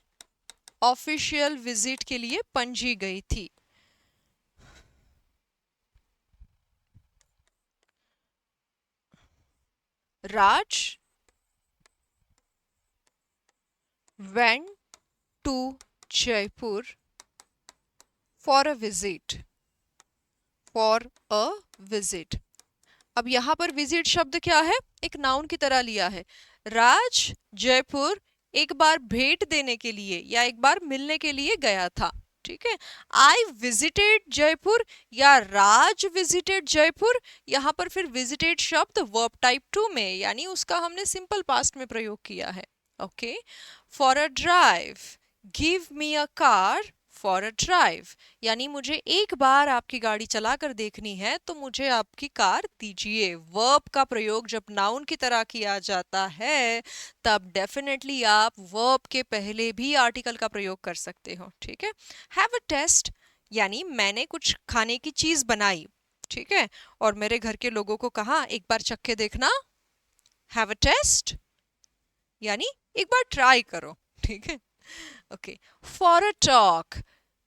Speaker 1: ऑफिशियल विजिट के लिए पणजी गई थी। Raj went to Jaipur for a visit, for a visit. अब यहां पर विजिट शब्द क्या है, एक नाउन की तरह लिया है। राज जयपुर एक बार भेंट देने के लिए या एक बार मिलने के लिए गया था। ठीक है, आई विजिटेड जयपुर या राज विजिटेड जयपुर, यहां पर फिर विजिटेड शब्द वर्ब टाइप 2 में, यानी उसका हमने सिंपल पास्ट में प्रयोग किया है। Okay, for a drive, give me a car for a drive, यानी मुझे एक बार आपकी गाड़ी चलाकर देखनी है तो मुझे आपकी कार दीजिए। वर्ब का प्रयोग जब नाउन की तरह किया जाता है तब डेफिनेटली आप वर्ब के पहले भी आर्टिकल का प्रयोग कर सकते हो। ठीक है, हैव अ टेस्ट, यानी मैंने कुछ खाने की चीज बनाई, ठीक है, और मेरे घर के लोगों को कहा एक बार चख के देखना। हैव अ टेस्ट यानी एक बार ट्राई करो। ठीक है, okay, for a talk,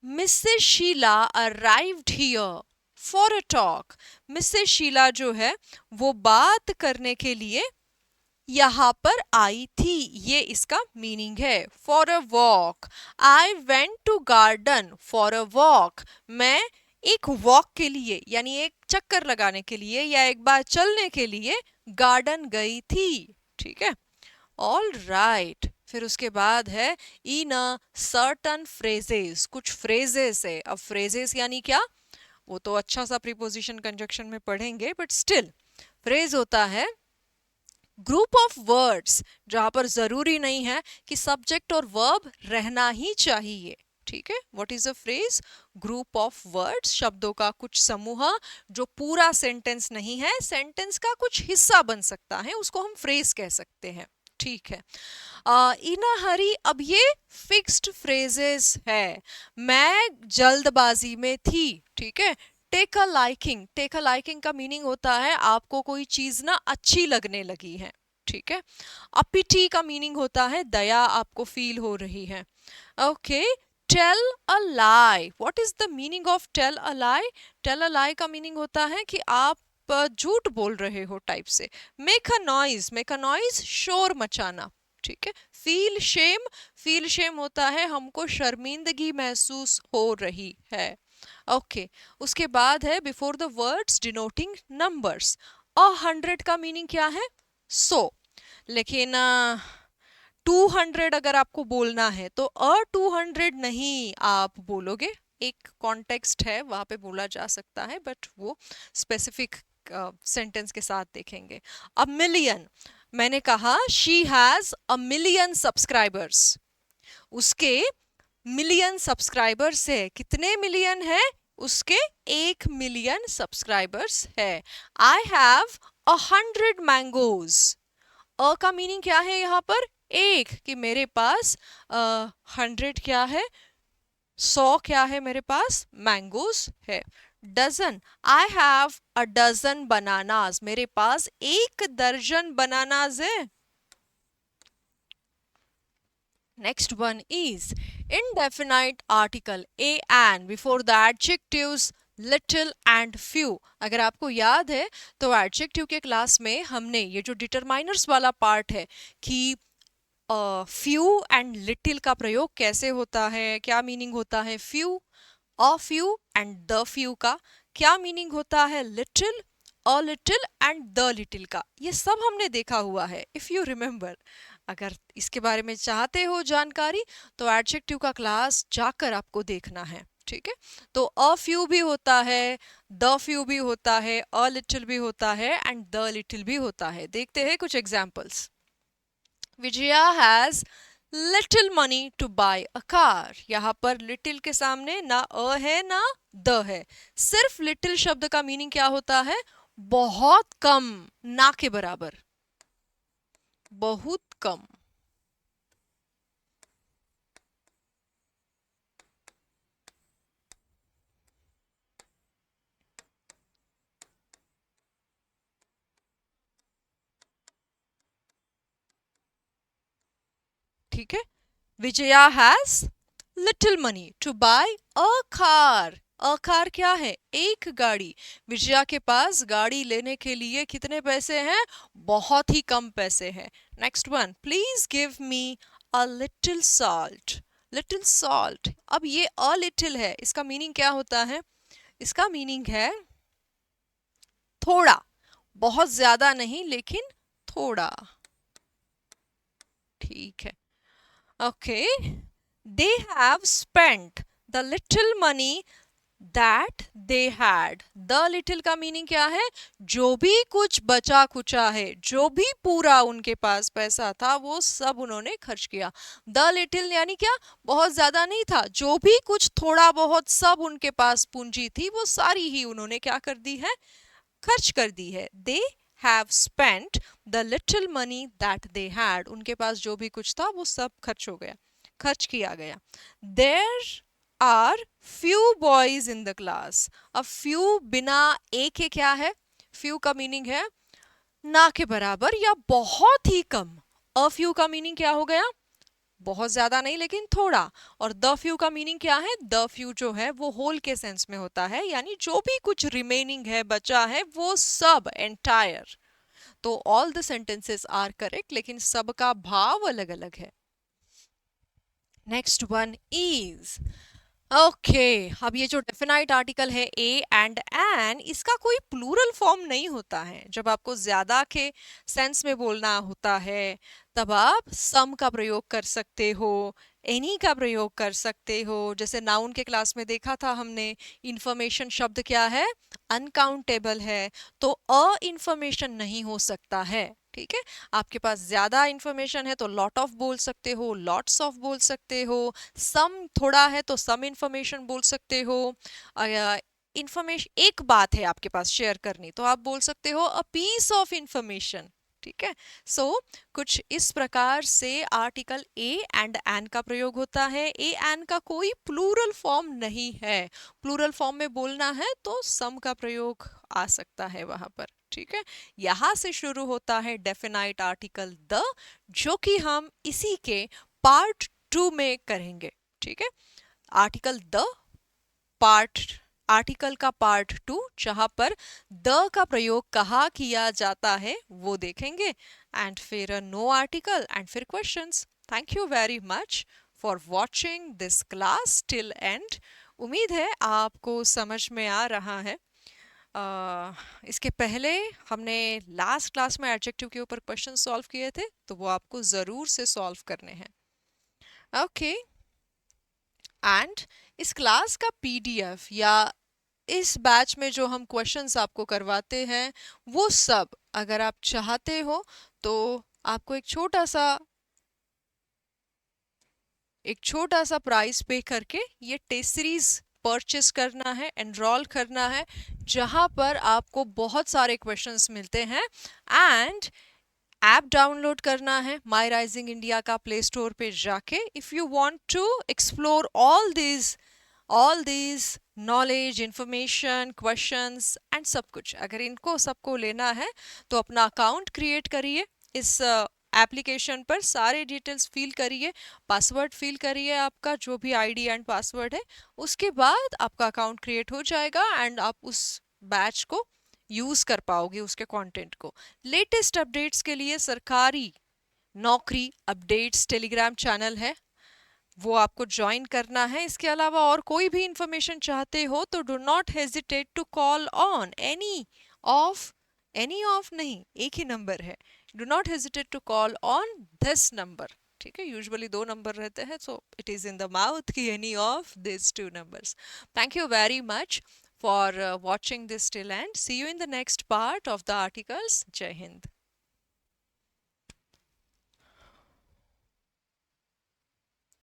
Speaker 1: Mrs Sheela arrived here for a talk. Mrs Sheela जो है वो बात करने के लिए यहां पर आई थी, ये इसका मीनिंग है। For a walk, I went to garden for a walk, मैं एक वॉक के लिए यानी एक चक्कर लगाने के लिए या एक बार चलने के लिए गार्डन गई थी। ठीक है, ऑल राइट। फिर उसके बाद है इन अ सर्टन फ्रेजेस, कुछ फ्रेजेस है। अब फ्रेजेस यानी क्या, वो तो अच्छा सा प्रीपोजिशन कंजक्शन में पढ़ेंगे, बट स्टिल फ्रेज होता है ग्रुप ऑफ वर्ड्स जहां पर जरूरी नहीं है कि सब्जेक्ट और वर्ब रहना ही चाहिए। ठीक है, what is a phrase? Group of words, शब्दों का कुछ समूह जो पूरा सेंटेंस नहीं है, सेंटेंस का कुछ हिस्सा बन सकता है, उसको हम फ्रेज कह सकते हैं। ठीक है, इन अ हरी, अब ये फिक्स्ड फ्रेजेस है। मैं जल्दबाजी में थी। ठीक है, take a liking, take a liking का मीनिंग होता है आपको कोई चीज ना अच्छी लगने लगी है। ठीक है, अपिटी का मीनिंग होता है दया आपको फील हो रही है। Okay, tell a lie, what is the meaning of tell a lie? Tell a lie का मीनिंग होता है कि आप झूठ बोल रहे हो टाइप से। Make a noise, make a noise शोर मचाना। ठीक है, फील शेम, फील शेम होता है हमको शर्मिंदगी महसूस हो रही है। ओके, उसके बाद है before the words denoting numbers. 100 का मीनिंग क्या है? 100। लेकिन 200 अगर आपको बोलना है तो 200 नहीं आप बोलोगे। एक कॉन्टेक्स्ट है वहां पे बोला जा सकता है, बट वो स्पेसिफिक सेंटेंस के साथ देखेंगे। अ मिलियन, मैंने कहा she has a million subscribers, उसके मिलियन सब्सक्राइबर्स है। कितने मिलियन है? उसके 1 मिलियन सब्सक्राइबर्स है। I have 100 mangoes. अ का मीनिंग क्या है यहाँ पर? एक, कि मेरे पास 100 क्या है? 100 क्या है मेरे पास? मैंगोज है। Dozen, I have a dozen bananas, मेरे पास 1 दर्जन बनानास है। Next one is indefinite article a and before the adjectives little and few। अगर आपको याद है तो adjective के क्लास में हमने ये जो डिटरमाइनर्स वाला पार्ट है कि few and little का प्रयोग कैसे होता है, क्या मीनिंग होता है few, a few and the few का क्या मीनिंग होता है, little, a little and the little का, ये सब हमने देखा हुआ है। इफ यू रिमेम्बर, अगर इसके बारे में चाहते हो जानकारी तो एडजेक्टिव का क्लास जाकर आपको देखना है। ठीक है, तो अ फ्यू भी होता है, द फ्यू भी होता है, अ लिटिल भी होता है एंड द लिटिल भी होता है। देखते हैं कुछ examples. Vijaya has little money to buy a car. यहाँ पर लिटिल के सामने ना अ है ना द है, सिर्फ लिटिल शब्द का मीनिंग क्या होता है? बहुत कम, ना के बराबर, बहुत कम। ठीक है, Vijaya has little money to buy a car. A car क्या है? एक गाड़ी। विजया के पास गाड़ी लेने के लिए कितने पैसे हैं? बहुत ही कम पैसे हैं। Next one, please give me a little salt. Little salt, अब ये अ लिटिल है, इसका मीनिंग क्या होता है? इसका मीनिंग है थोड़ा, बहुत ज्यादा नहीं लेकिन थोड़ा। ठीक है, okay, they have spent the little money that they had। the little का मीनिंग क्या है? जो भी कुछ बचा कुचा है, जो भी पूरा उनके पास पैसा था वो सब उन्होंने खर्च किया। the little यानी क्या? बहुत ज्यादा नहीं था, जो भी कुछ थोड़ा बहुत सब उनके पास पूंजी थी वो सारी ही उन्होंने क्या कर दी है? खर्च कर दी है। They have spent the little money that they had। उनके पास जो भी कुछ था वो सब खर्च हो गया, खर्च किया गया। There are few boys in the class। अब few बिना ए के क्या है? few का मीनिंग है ना के बराबर या बहुत ही कम। a few का मीनिंग क्या हो गया? बहुत ज्यादा नहीं लेकिन थोड़ा। और द फ्यू का मीनिंग क्या है? द फ्यू जो है वो होल के सेंस में होता है, यानी जो भी कुछ रिमेनिंग है, बचा है, वो सब, एंटायर। तो all the sentences are correct, लेकिन सबका भाव अलग अलग है। नेक्स्ट वन इज ओके, अब ये जो डेफिनाइट आर्टिकल है ए एंड एन, इसका कोई प्लूरल फॉर्म नहीं होता है। जब आपको ज्यादा के सेंस में बोलना होता है तब आप सम का प्रयोग कर सकते हो, एनी का प्रयोग कर सकते हो। जैसे नाउन के क्लास में देखा था हमने, इंफॉर्मेशन शब्द क्या है? अनकाउंटेबल है, तो अ इंफॉर्मेशन नहीं हो सकता है। ठीक है, आपके पास ज्यादा इंफॉर्मेशन है तो लॉट ऑफ बोल सकते हो, लॉट्स ऑफ बोल सकते हो, सम थोड़ा है तो सम इंफॉर्मेशन बोल सकते हो, इंफॉर्मेशन एक बात है आपके पास शेयर करनी तो आप बोल सकते हो अ पीस ऑफ इंफॉर्मेशन। ठीक है, सो कुछ इस प्रकार से आर्टिकल ए एंड एन का प्रयोग होता है। ए एन का कोई प्लूरल फॉर्म नहीं है, प्लूरल फॉर्म में बोलना है तो सम का प्रयोग आ सकता है वहां पर। ठीक है, यहां से शुरू होता है डेफिनाइट आर्टिकल द, जो कि हम इसी के पार्ट 2 में करेंगे। ठीक है, आर्टिकल द पार्ट, आर्टिकल का पार्ट 2 जहां पर द का प्रयोग कहाँ किया जाता है वो देखेंगे, एंड फिर नो आर्टिकल एंड फिर questions. Thank you very much for watching this class till and. उम्मीद है आपको समझ में आ रहा है। इसके पहले हमने लास्ट क्लास में एडजेक्टिव के ऊपर क्वेश्चन सॉल्व किए थे तो वो आपको ज़रूर से सॉल्व करने हैं। ओके, एंड इस क्लास का पीडीएफ या इस बैच में जो हम क्वेश्चंस आपको करवाते हैं वो सब अगर आप चाहते हो तो आपको एक छोटा सा प्राइस पे करके ये टेस्ट सीरीज परचेस करना है, एनरोल करना है, जहां पर आपको बहुत सारे क्वेश्चंस मिलते हैं, एंड ऐप डाउनलोड करना है माई राइजिंग इंडिया का प्ले स्टोर पे जाके। If you want to explore all these knowledge, information, questions and सब कुछ, अगर इनको सबको लेना है तो अपना अकाउंट क्रिएट करिए इस एप्लीकेशन पर, सारे डिटेल्स फिल करिए, पासवर्ड फिल करिए, आपका जो भी आईडी एंड पासवर्ड है, उसके बाद आपका अकाउंट क्रिएट हो जाएगा एंड आप उस बैच को यूज कर पाओगे, उसके कंटेंट को। लेटेस्ट अपडेट्स के लिए सरकारी नौकरी अपडेट्स टेलीग्राम चैनल है, वो आपको ज्वाइन करना है। इसके अलावा और कोई भी इंफॉर्मेशन चाहते हो तो do not hesitate to call on any of नहीं, एक ही नंबर है, do not hesitate to call on this number. ठीक है, यूजुअली 2 नंबर रहते हैं so it is in the mouth कि any of this 2 numbers। Thank you very much for watching this till end. See you in the next part of the articles. Jai Hind.